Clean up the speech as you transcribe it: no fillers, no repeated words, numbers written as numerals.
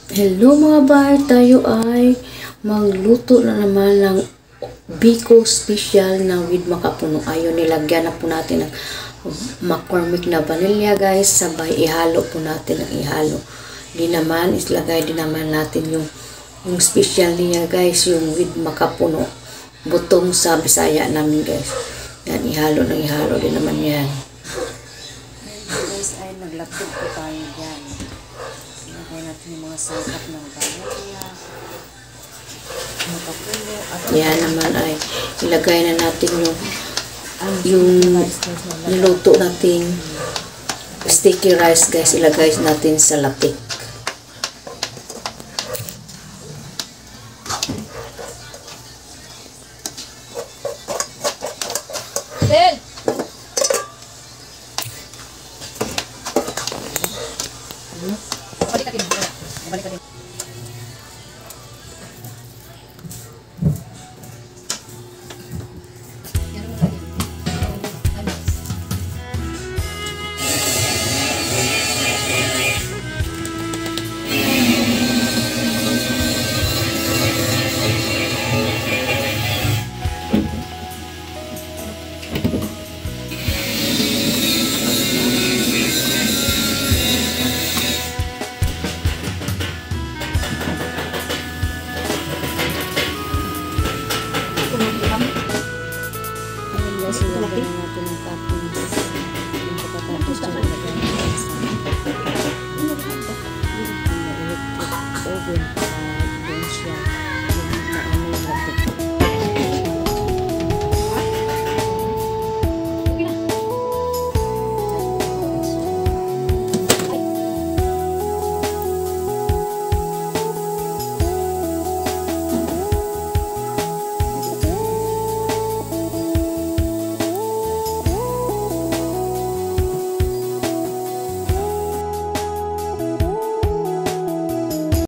Hello mga bar, tayo ay magluto na naman ng Biko special na with makapuno. Ayun, nilagyan na po natin ng McCormick na vanilla guys. Sabay ihalo po natin ang ihalo. Di naman, islagay din naman natin yung special niya guys, yung with makapuno. Butong sa Bisaya namin guys. Yan, ihalo din naman yan. Guys, ay naglapit po tayo dyan. Ilagay natin yung mga sangkap ng vanilla. Makapuno. At yan naman ay ilagay na natin yung niluto natin sticky rice guys. Ilagay natin sa lapik. Ben! Balik ka din. Balik ka din. Ilagay na natin ang toppings. Yung pagkatapos dyan ilagay natin sa electric oven para doon siya